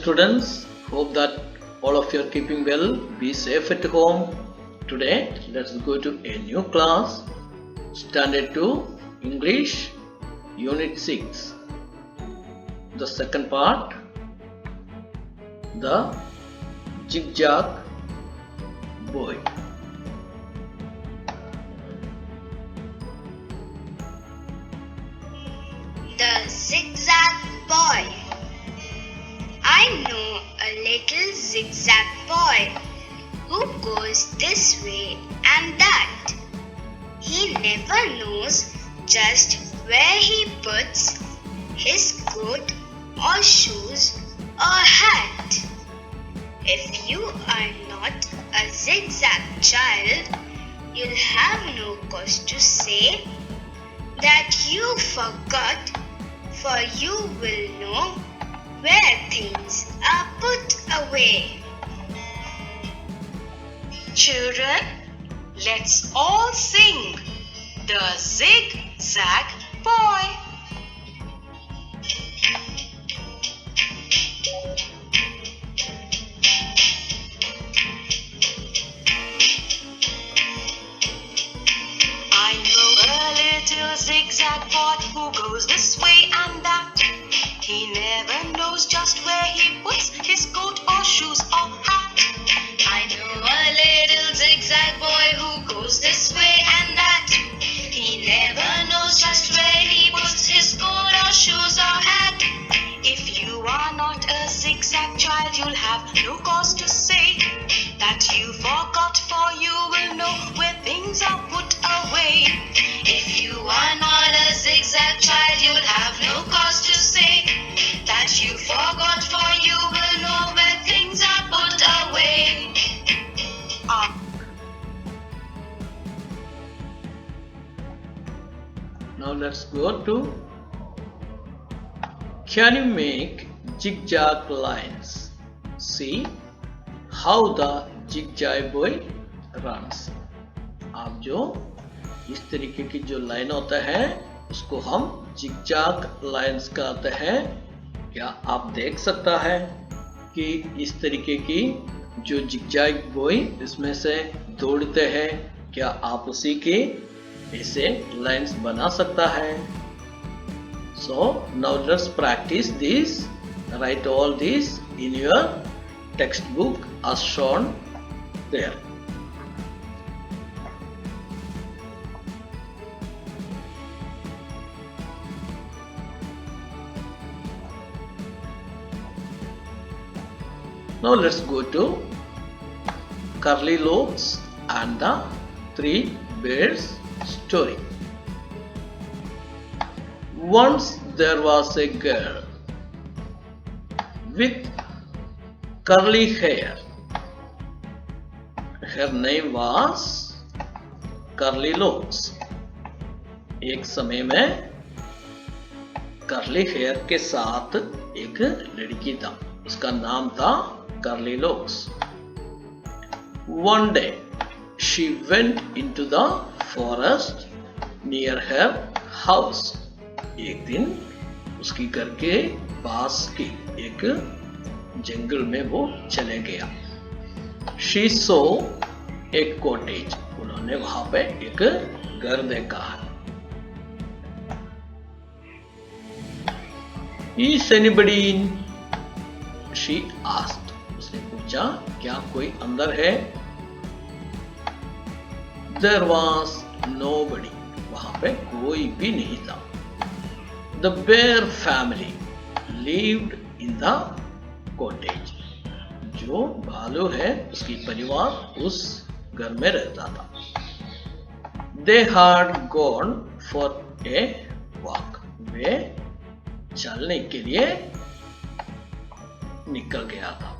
students, hope that all of you are keeping well. Be safe at home. Today, let's go to a new class, Standard 2 English, Unit 6. The second part, the Zigzag Boy. The Zigzag Boy. I know a little zigzag boy who goes this way and that. He never knows just where he puts his coat or shoes or hat. If you are not a zigzag child, you'll have no cause to say that you forgot, for you will know where things are put away. Children, let's all sing the Zigzag Boy. I know a little zigzag boy who goes this way and that. He never knows just where he puts his coat or shoes or hat. I know a little zigzag boy who goes this way and that. He never knows just where he puts his coat or shoes or hat. If you are not a zigzag child, you'll have no cause to say that you forgot, for you will know where things are put away. If you are not a zigzag child, you'll have no cause to say that you forgot, for you will know where things are put away. Now let's go to, can you make zigzag lines? See how the zigzag boy runs. आप जो इस तरीके की जो line होता है उसको हम zigzag लाइंस कहते हैं. क्या आप देख सकता है कि इस तरीके की जो zigzag boy इसमें से दौड़ते हैं, क्या आप उसी के ऐसे लाइंस बना सकता है? So now let's practice this. Write all this in your textbook as shown there. Now let's go to Curly Locks and the Three Bears story. Once there was a girl with curly hair. Her name was Curly Locks. एक समय में curly hair के साथ एक लड़की था, उसका नाम था Curly Locks. One day she went into the forest near her house. एक दिन उसकी घर के पास की एक जंगल में वो चले गया. She saw a cottage. उन्होंने वहां पे एक घर देखा. Is anybody in? She asked. उसने पूछा, क्या कोई अंदर है? There was nobody. वहां पे कोई भी नहीं था. The bear family lived in the cottage. जो भालू है उसकी परिवार उस घर में रहता था. They had gone for a walk. वे चलने के लिए निकल गया था.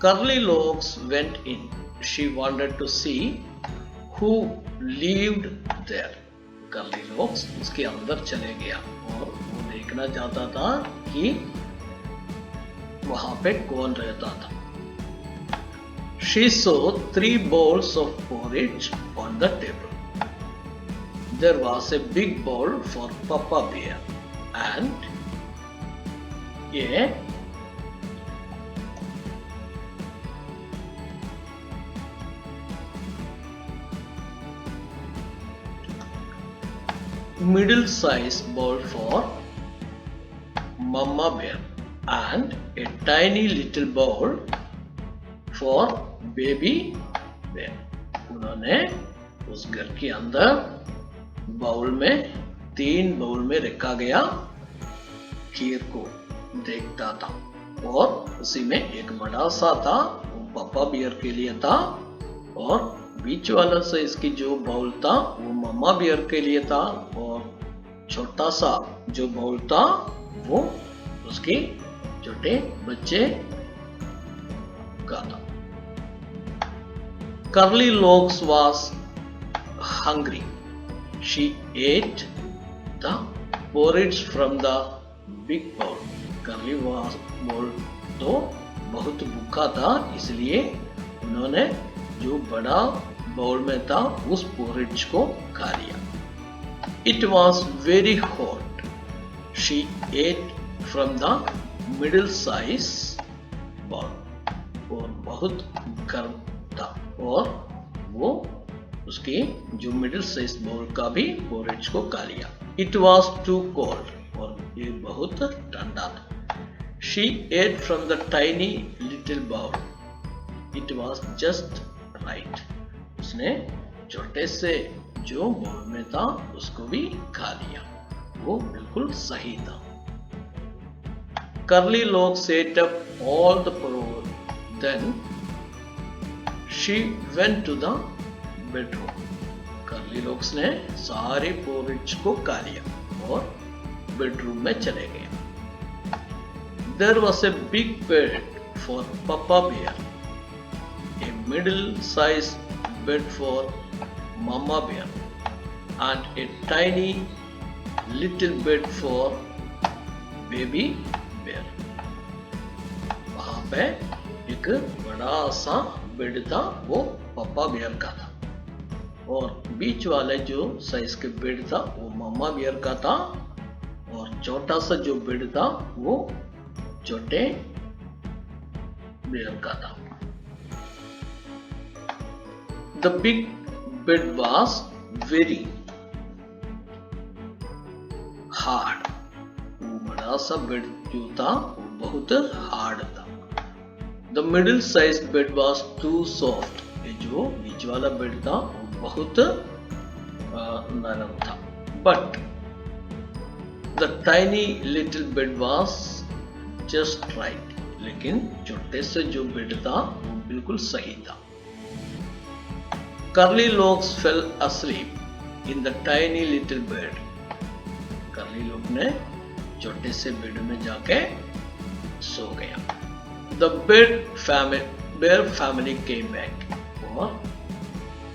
Curly Locks went in. She wanted to see who lived there. Curly Locks उसके अंदर चले गया और वो देखना चाहता था कि वहां पे कौन रहता था. She saw 3 bowls of porridge on the table. there was a big bowl for Papa Bear and a middle-sized bowl for Mama Bear and a tiny little bowl for Baby Bear. उन्होंने उस घर के अंदर bowl में 3 bowl में रखा गया खीर को देखता था और उसी में एक बड़ा सा था वो पापा बियर के लिए था और बीच वाला से इसकी जो बाउल था वो मम्मा बियर के लिए था और छोटा सा जो बाउल था वो उसके छोटे बच्चे का था। Curly Locks was hungry. She ate the porridge from the big bowl. Curly was bowl तो बहुत भूखा था इसलिए उन्होंने जो बड़ा बाउल में था उस पोरिज को खा लिया। It was very hot. She ate from the middle size bowl. और बहुत गर्म था और वो उसके जो मिडिल साइज बाउल का भी पोरिज को खा लिया। It was too cold. और ये बहुत ठंडा था। She ate from the tiny little bowl. It was just right. उसने छोटे से जो बाउल में था उसको भी खा लिया। वो बिल्कुल सही था। Curly Locks ate up all the porridge. Then she went to the bedroom. Curly Locks ने सारे पोरिज को खा लिया और बेडरूम में चले गए। There was a big bed for Papa Bear, a middle-sized bed for Mama Bear, and a tiny little bed for Baby Bear. वहाँ पे एक बड़ा सा बेड था वो पापा बियर का था और बीच वाले जो साइज के बेड था वो मम्मा बियर का था और छोटा सा जो बेड था वो छोटे बियर का था। The big bed was very hard. वो बड़ा सा बेड जो था वो बहुत हार्ड था। The middle sized bed was too soft. ये जो बीच वाला बेड था वो बहुत नरम था। But the tiny little bed was just right. लेकिन छोटे से जो बेड था वो बिल्कुल सही था। Curly Locks fell asleep in the tiny little bed. Curly Lock ने छोटे से बेड में जाके सो गया। The bear family came back. और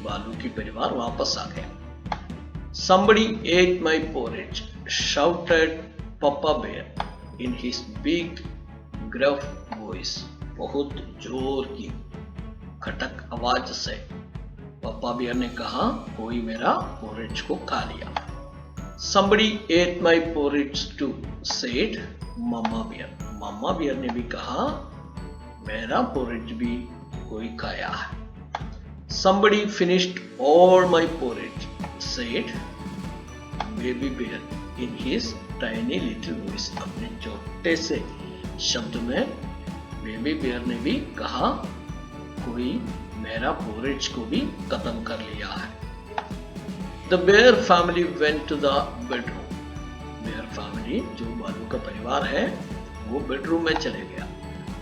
बालू की परिवार वापस आ गया। Somebody ate my porridge, shouted Papa Bear in his big gruff voice. बहुत जोर की खटक आवाज से पापा बियर ने कहा कोई मेरा पोरिज को खा लिया। Somebody ate my porridge too, said Mama Bear. Mama Bear ने भी कहा मेरा पोरिज भी कोई खाया है। Somebody finished all my porridge, said Baby Bear in his tiny little voice. अपने छोटे से शब्द में बेबी बियर ने भी कहा कोई मेरा पोरिज को भी खत्म कर लिया है। The bear family went to the bedroom. Bear family जो बालू का परिवार है वो बेडरूम में चले गया।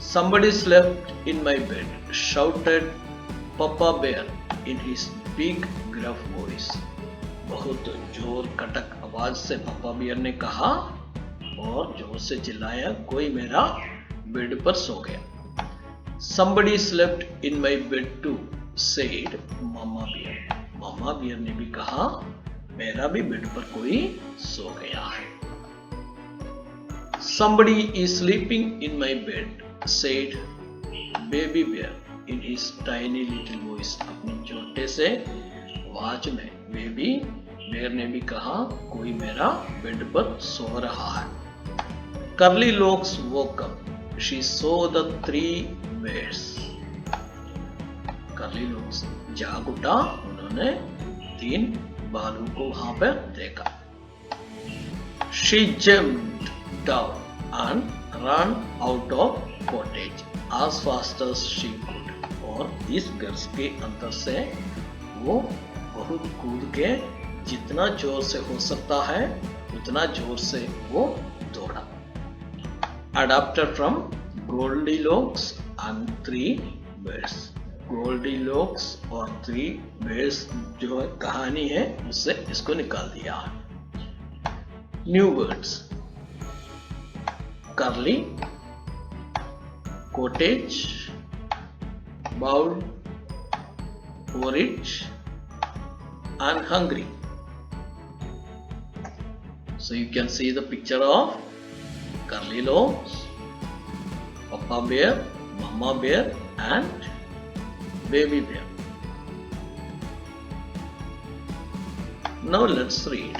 Somebody slept in my bed, shouted Papa Bear in his big gruff voice. बहुत जोर कटक आवाज से पापा बियर ने कहा और जोर से चिल्लाया कोई मेरा बेड पर सो गया। Somebody slept in my bed too, said Mama Bear. Mama Bear ने भी कहा मेरा भी बेड पर कोई सो गया है। Somebody is sleeping in my bed, said Baby Bear in his tiny little voice. अपने छोटे से आवाज में बेबी बेर ने भी कहा कोई मेरा बेड पर सो रहा है। Curly Locks woke up. She saw the 3 bears. Curly Locks जाग उठा, उन्होंने 3 भालू को वहां पर देखा। She jumped down and ran out of cottage as fast as she could. और इस घर के अंदर से वो बहुत कूद के जितना जोर से हो सकता है उतना जोर से वो दौड़ा। Adapted from Goldilocks and 3 Bears. Goldilocks और 3 Bears जो कहानी है उससे इसको निकाल दिया। New words: Curly, cottage, bowl, porridge, and hungry. So you can see the picture of Curly Locks, Papa Bear, Mama Bear, and Baby Bear. Now let's read.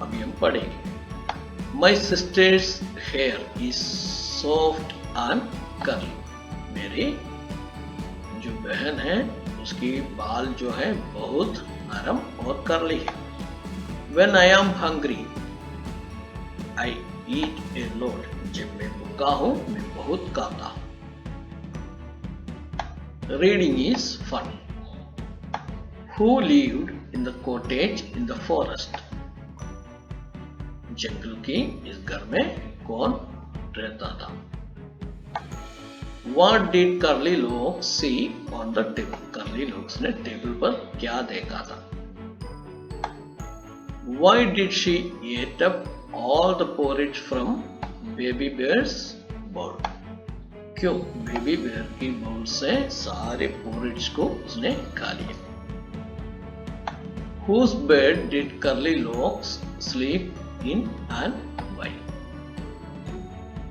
अभी हम पढ़ेंगे. My sister's hair is soft and curly. मेरी जो बहन है उसकी बाल जो है बहुत नरम और कर्ली है. When I am hungry, I eat a lot. जब मैं भूखा हूं मैं बहुत खाता हूं. Reading is fun. Who lived in the cottage in the forest? जंगल की इस घर में कौन रहता था? What did Curly Locks see on the table? Curly Locks ने टेबल पर क्या देखा था? Why did she eat up all the porridge from Baby Bear's bowl? क्यों बेबी बेयर की बाउल से सारे पोरिज को उसने खा लिया? Whose bed did Curly Locks sleep in and why?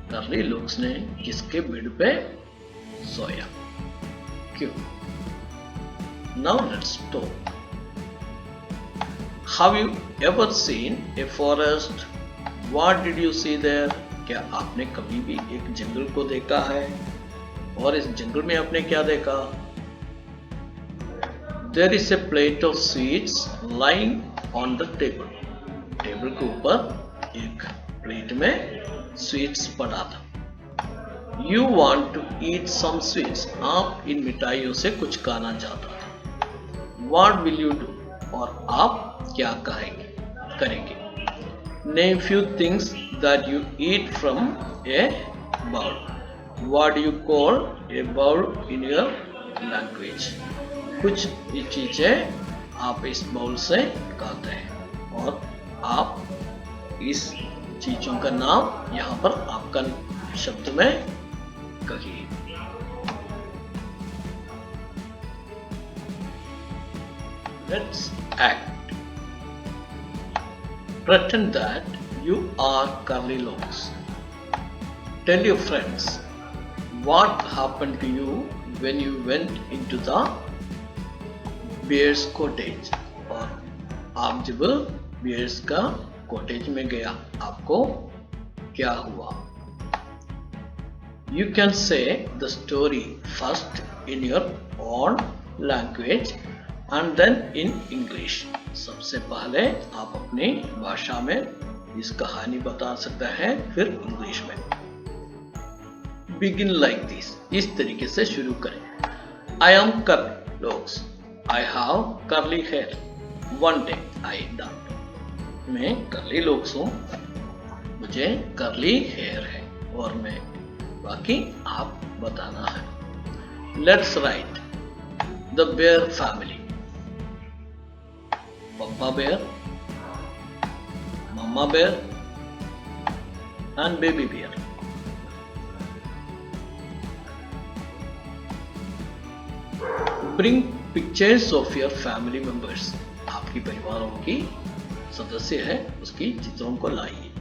Curly Locks ने किसके बेड पे सोया? क्यों? Now let's talk. Have you ever seen a forest? What did you see there? क्या आपने कभी भी एक जंगल को देखा है और इस जंगल में आपने क्या देखा? There is a plate of sweets lying on the table. Table के ऊपर एक प्लेट में स्वीट्स पड़ा था. You want to eat some sweets. आप इन मिठाइयों से कुछ खाना चाहता था. What will you do? और आप क्या करेंगे? Name few things that you eat from a bowl. What do you call a bowl in your language? कुछ ये चीजें आप इस बाउल से खाते हैं और आप इस चीजों का नाम यहाँ पर आपका शब्द में कहिए. Let's act. Pretend that you are Curly Locks. Tell your friends what happened to you when you went into the bear's cottage. और आप जब bears का cottage में गया आपको क्या हुआ? You can say the story first in your own language and then in English. सबसे पहले आप अपनी भाषा में इस कहानी बता सकते हैं, फिर इंग्लिश में. Begin like this. इस तरीके से शुरू करें. I am Curly Locks. I have curly hair. One day I died. मैं Curly Locks हूँ. मुझे curly hair है और मैं बाकी आप बताना है. Let's write the bear family. Papa Bear, Mama Bear, and Baby Bear. Bring pictures of your family members. आपकी परिवारों की सदस्य है उसकी चित्रों को लाइए.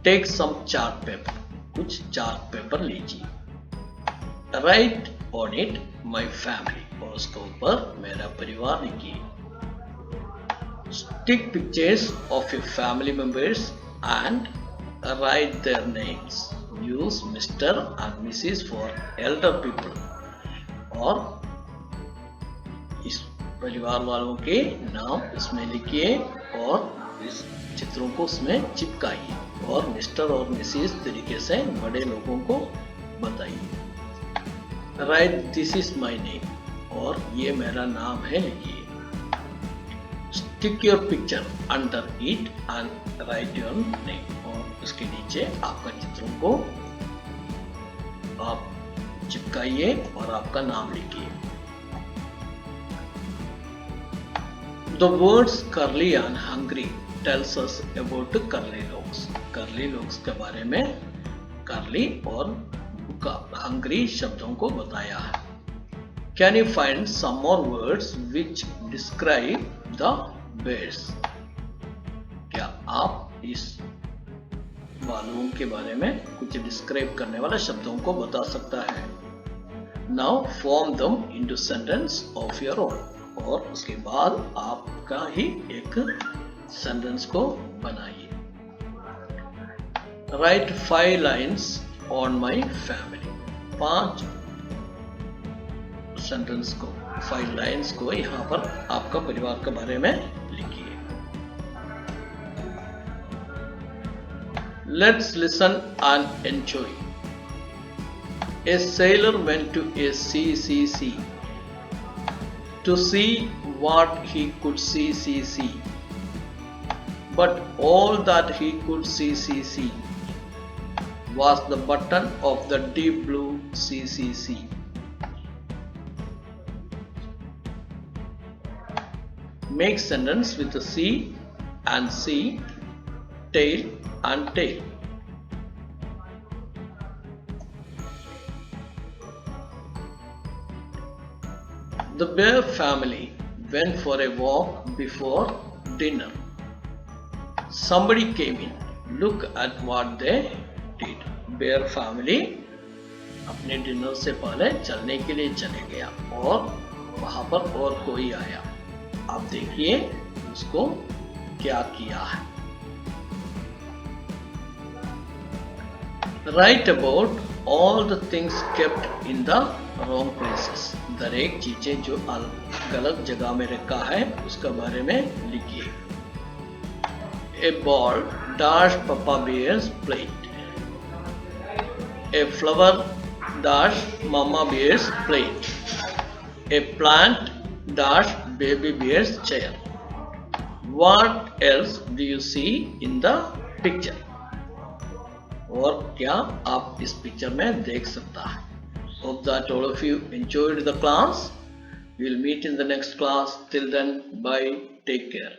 Take some chart paper. कुछ चार्ट पेपर लीजिए. Write on it my family. और उसके ऊपर मेरा परिवार लिखिए. Stick pictures of your family members and write their names. Use Mr. and Mrs. for elder people और इस परिवार वालों के नाम इसमें लिखिए और इस चित्रों को उसमें चिपकाइए और मिस्टर और मिसेस तरीके से बड़े लोगों को बताइए। Right this is my name और ये मेरा नाम है लिखिए। Stick your picture under it and write your name और इसके नीचे आपका चित्रों को आप चिपकाइए और आपका नाम लिखिए। The words curly and hungry tells us about curly dogs. curly dogs के बारे में curly और hungry शब्दों को बताया है। Can you find some more words which describe the birds? क्या आप इस भालुओं के बारे में कुछ डिस्क्राइब करने वाला शब्दों को बता सकता है? Now form them into sentence of your own. और उसके बाद आपका ही एक सेंटेंस को बनाइए। Write 5 lines on my family. 5 sentence को 5 लाइन्स को यहाँ पर आपका परिवार के बारे में लिखिए। Let's listen and enjoy. A sailor went to a sea to see what he could see. But all that he could see was the button of the deep blue sea. Make sentence with the sea and sea, tail and tail. The bear family went for a walk before dinner. Somebody came in. Look at what they did. Bear family अपने dinner से पहले चलने के लिए चले गया और वहां पर और कोई आया। आप देखिए उसको क्या किया है। Write about all the things kept in the wrong places. दर एक चीजें जो गलत जगह में रखा है उसके बारे में लिखिए। A ball dashed Papa Bear's plate. A flower dashed Mama Bear's plate. A plant dashed Baby Bear's chair. What else do you see in the picture? और क्या आप इस पिक्चर में देख सकता है? Hope that all of you enjoyed the class. We'll meet in the next class. Till then, bye. Take care.